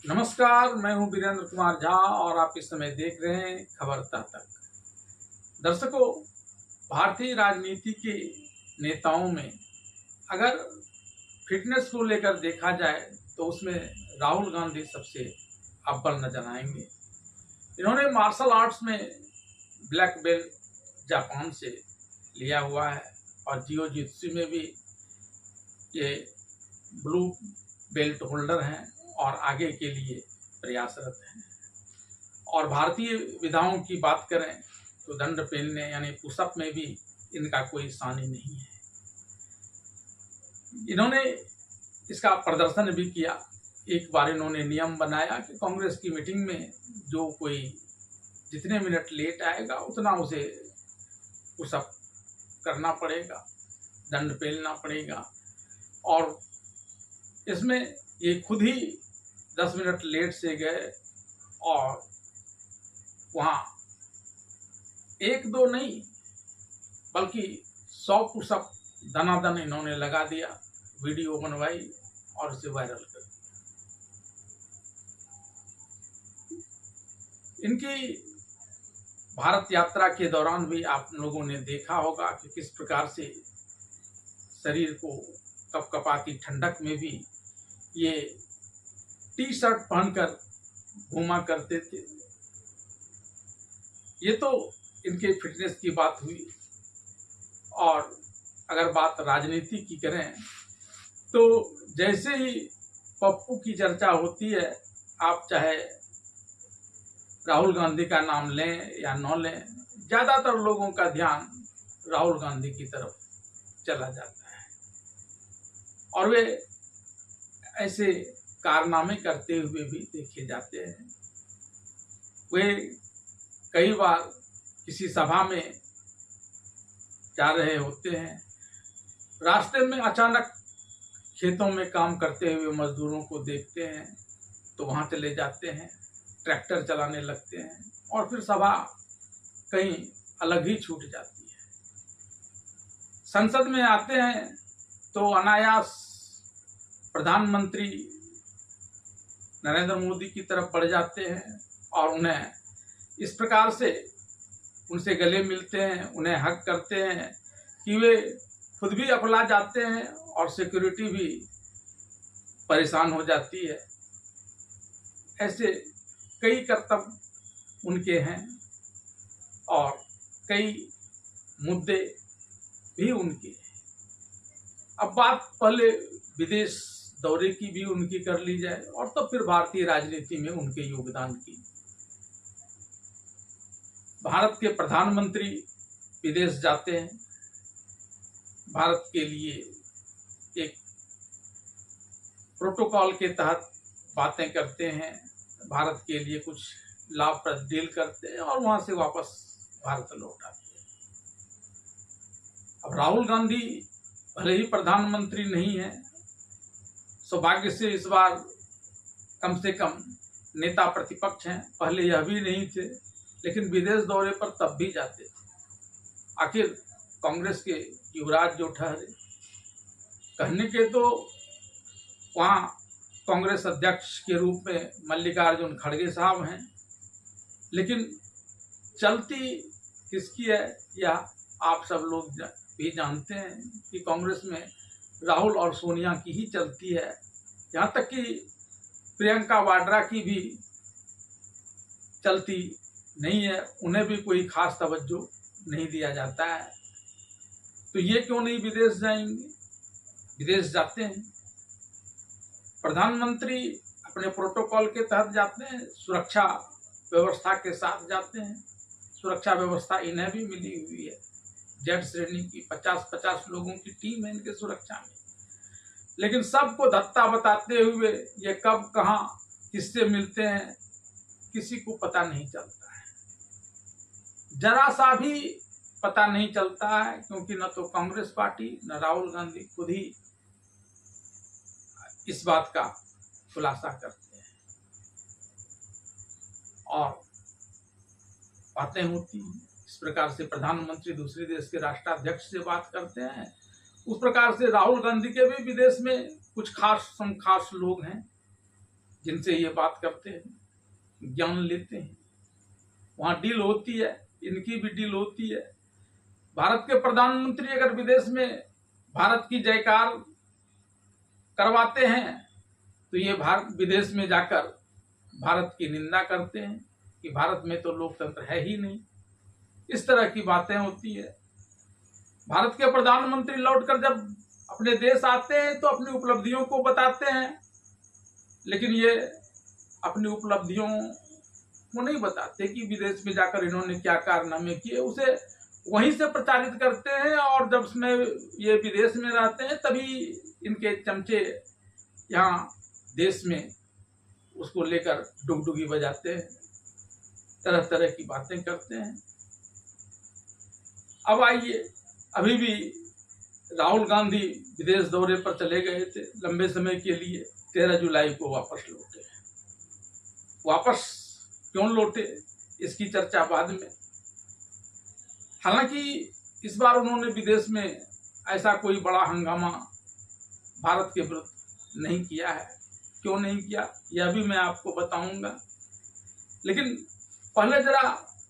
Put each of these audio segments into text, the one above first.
नमस्कार, मैं हूं वीरेंद्र कुमार झा और आप इस समय देख रहे हैं खबर तक। दर्शकों, भारतीय राजनीति के नेताओं में अगर फिटनेस को लेकर देखा जाए तो उसमें राहुल गांधी सबसे अव्वल नजर आएंगे। इन्होंने मार्शल आर्ट्स में ब्लैक बेल्ट जापान से लिया हुआ है और जियो जित्सु में भी ये ब्लू बेल्ट होल्डर हैं और आगे के लिए प्रयासरत हैं। और भारतीय विधाओं की बात करें तो दंड पेलने यानी पुशअप में भी इनका कोई सानी नहीं है। इन्होंने इसका प्रदर्शन भी किया। एक बार इन्होंने नियम बनाया कि कांग्रेस की मीटिंग में जो कोई जितने मिनट लेट आएगा उतना उसे पुशअप करना पड़ेगा, दंड पेलना पड़ेगा। और इसमें ये खुद ही 10 मिनट लेट से गए और वहाँ 1-2 नहीं बल्कि 100 पुशअप दनादन इन्होंने लगा दिया, वीडियो बनवाई और उसे वायरल कर दिया। इनकी भारत यात्रा के दौरान भी आप लोगों ने देखा होगा कि किस प्रकार से शरीर को कपकपाती ठंडक में भी ये टी शर्ट पहनकर घूमा करते थे। ये तो इनके फिटनेस की बात हुई। और अगर बात राजनीति की करें तो जैसे ही पप्पू की चर्चा होती है, आप चाहे राहुल गांधी का नाम लें या न लें, ज्यादातर लोगों का ध्यान राहुल गांधी की तरफ चला जाता है और वे ऐसे कारनामे करते हुए भी देखे जाते हैं। वे कई बार किसी सभा में जा रहे होते हैं, रास्ते में अचानक खेतों में काम करते हुए मजदूरों को देखते हैं तो वहां चले जाते हैं, ट्रैक्टर चलाने लगते हैं और फिर सभा कहीं अलग ही छूट जाती है। संसद में आते हैं तो अनायास प्रधानमंत्री नरेंद्र मोदी की तरफ बढ़ जाते हैं और उन्हें इस प्रकार से उनसे गले मिलते हैं, उन्हें हक करते हैं कि वे खुद भी अफला जाते हैं और सिक्योरिटी भी परेशान हो जाती है। ऐसे कई कर्तव्य उनके हैं और कई मुद्दे भी उनके हैं। अब बात पहले विदेश दौरे की भी उनकी कर ली जाए और तो फिर भारतीय राजनीति में उनके योगदान की। भारत के प्रधानमंत्री विदेश जाते हैं, भारत के लिए एक प्रोटोकॉल के तहत बातें करते हैं, भारत के लिए कुछ लाभप्रद डील करते हैं और वहां से वापस भारत लौट आते हैं। अब राहुल गांधी भले ही प्रधानमंत्री नहीं है, सौभाग्य से इस बार कम से कम नेता प्रतिपक्ष हैं, पहले यह भी नहीं थे, लेकिन विदेश दौरे पर तब भी जाते थे। आखिर कांग्रेस के युवराज जो ठहरे, कहने के तो वहाँ कांग्रेस अध्यक्ष के रूप में मल्लिकार्जुन खड़गे साहब हैं, लेकिन चलती किसकी है यह आप सब लोग भी जानते हैं कि कांग्रेस में राहुल और सोनिया की ही चलती है। यहाँ तक कि प्रियंका वाड्रा की भी चलती नहीं है, उन्हें भी कोई खास तवज्जो नहीं दिया जाता है। तो ये क्यों नहीं विदेश जाएंगे? विदेश जाते हैं। प्रधानमंत्री अपने प्रोटोकॉल के तहत जाते हैं, सुरक्षा व्यवस्था के साथ जाते हैं। सुरक्षा व्यवस्था इन्हें भी मिली हुई है, जेड श्रेणी की 50-50 लोगों की टीम है इनके सुरक्षा में। लेकिन सबको धत्ता बताते हुए ये कब कहां किससे मिलते हैं किसी को पता नहीं चलता है, जरा सा भी पता नहीं चलता है, क्योंकि न तो कांग्रेस पार्टी न राहुल गांधी खुद ही इस बात का खुलासा करते हैं और बातें होती हैं। इस प्रकार से प्रधानमंत्री दूसरे देश के राष्ट्राध्यक्ष से बात करते हैं, उस प्रकार से राहुल गांधी के भी विदेश में कुछ खास लोग हैं जिनसे ये बात करते हैं, ज्ञान लेते हैं। वहाँ डील होती है, इनकी भी डील होती है। भारत के प्रधानमंत्री अगर विदेश में भारत की जयकार करवाते हैं तो ये भारत विदेश में जाकर भारत की निंदा करते हैं कि भारत में तो लोकतंत्र है ही नहीं। इस तरह की बातें होती है। भारत के प्रधानमंत्री लौटकर जब अपने देश आते हैं तो अपनी उपलब्धियों को बताते हैं, लेकिन ये अपनी उपलब्धियों को नहीं बताते कि विदेश में जाकर इन्होंने क्या कारनामे किए। उसे वहीं से प्रचारित करते हैं और जब उसमें ये विदेश में रहते हैं तभी इनके चमचे यहाँ देश में उसको लेकर डुगडुगी बजाते हैं, तरह तरह की बातें करते हैं। अब आइए, अभी भी राहुल गांधी विदेश दौरे पर चले गए थे लंबे समय के लिए, 13 जुलाई को वापस लौटे। वापस क्यों लौटे इसकी चर्चा बाद में। हालांकि इस बार उन्होंने विदेश में ऐसा कोई बड़ा हंगामा भारत के विरुद्ध नहीं किया है। क्यों नहीं किया यह भी मैं आपको बताऊंगा, लेकिन पहले जरा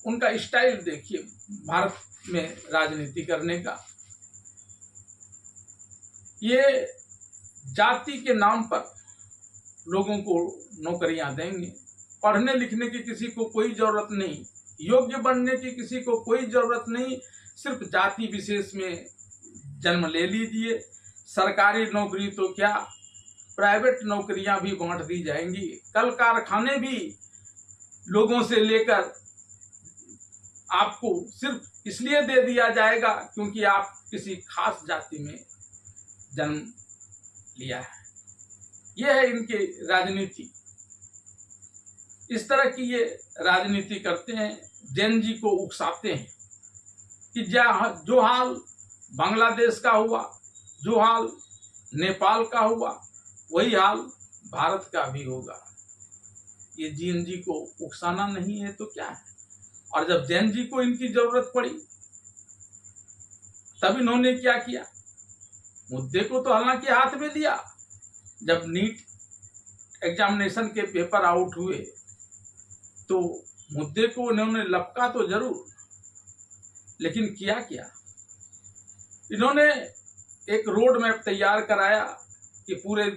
उनका स्टाइल देखिए भारत में राजनीति करने का। ये जाति के नाम पर लोगों को नौकरियां देंगे, पढ़ने लिखने की किसी को कोई जरूरत नहीं, योग्य बनने की किसी को कोई जरूरत नहीं, सिर्फ जाति विशेष में जन्म ले लीजिए। सरकारी नौकरी तो क्या, प्राइवेट नौकरियां भी बांट दी जाएंगी। कल कारखाने भी लोगों से लेकर आपको सिर्फ इसलिए दे दिया जाएगा क्योंकि आप किसी खास जाति में जन्म लिया है। यह है इनकी राजनीति। इस तरह की ये राजनीति करते हैं, जेन जी को उकसाते हैं कि जो हाल बांग्लादेश का हुआ, जो हाल नेपाल का हुआ, वही हाल भारत का भी होगा। ये जेन जी को उकसाना नहीं है तो क्या है। और जब जेन जी को इनकी जरूरत पड़ी तब इन्होंने क्या किया, मुद्दे को तो हालांकि हाथ में लिया। जब नीट एग्जामिनेशन के पेपर आउट हुए तो मुद्दे को इन्होंने लपका तो जरूर, लेकिन किया क्या, इन्होंने एक रोड मैप तैयार कराया कि पूरे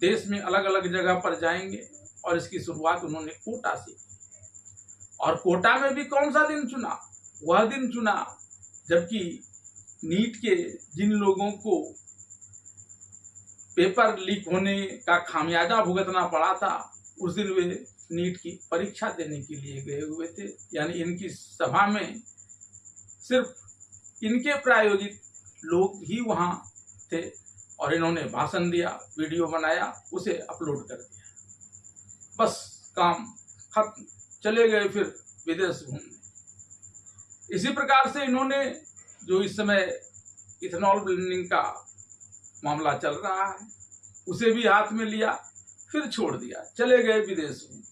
देश में अलग अलग जगह पर जाएंगे और इसकी शुरुआत उन्होंने कोटा से की। और कोटा में भी कौन सा दिन चुना, वह दिन चुना जबकि नीट के जिन लोगों को पेपर लीक होने का खामियाजा भुगतना पड़ा था, उस दिन वे नीट की परीक्षा देने के लिए गए हुए थे। यानी इनकी सभा में सिर्फ इनके प्रायोजित लोग ही वहां थे और इन्होंने भाषण दिया, वीडियो बनाया, उसे अपलोड कर दिया, बस काम खत्म, चले गए फिर विदेश घूमने। इसी प्रकार से इन्होंने जो इस समय इथेनॉल ब्लेंडिंग का मामला चल रहा है उसे भी हाथ में लिया, फिर छोड़ दिया, चले गए विदेश में।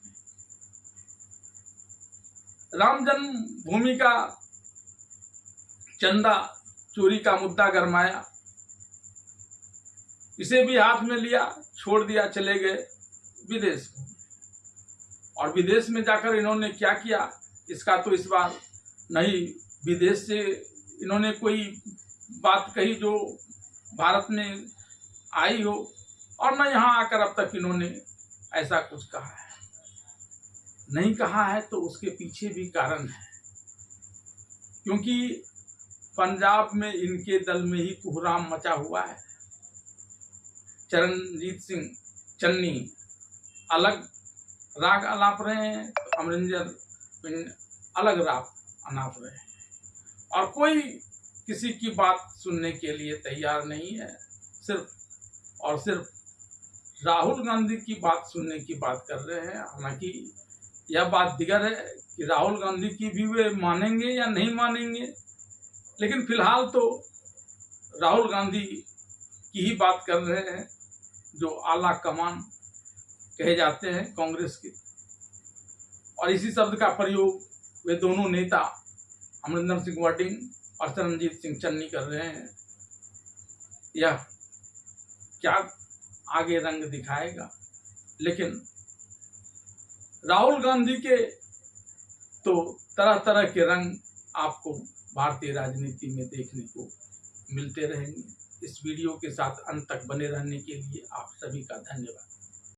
राम जन्मभूमि का चंदा चोरी का मुद्दा गरमाया, इसे भी हाथ में लिया, छोड़ दिया, चले गए विदेश में। और विदेश में जाकर इन्होंने क्या किया इसका तो इस बार नहीं विदेश से इन्होंने कोई बात कही जो भारत में आई हो, और न यहाँ आकर अब तक इन्होंने ऐसा कुछ कहा है। नहीं कहा है तो उसके पीछे भी कारण है, क्योंकि पंजाब में इनके दल में ही कोहराम मचा हुआ है। चरणजीत सिंह चन्नी अलग राग अलाप रहे हैं, तो अमरिंदर अलग राग अनाप रहे हैं, और कोई किसी की बात सुनने के लिए तैयार नहीं है। सिर्फ और सिर्फ राहुल गांधी की बात सुनने की बात कर रहे हैं। हालांकि यह बात दिगर है कि राहुल गांधी की भी वे मानेंगे या नहीं मानेंगे, लेकिन फिलहाल तो राहुल गांधी की ही बात कर रहे हैं जो आला कमान कहे जाते हैं कांग्रेस के। और इसी शब्द का प्रयोग वे दोनों नेता अमरिंदर सिंह वर्टिंग और चरणजीत सिंह चन्नी कर रहे हैं। यह क्या आगे रंग दिखाएगा, लेकिन राहुल गांधी के तो तरह तरह के रंग आपको भारतीय राजनीति में देखने को मिलते रहेंगे। इस वीडियो के साथ अंत तक बने रहने के लिए आप सभी का धन्यवाद।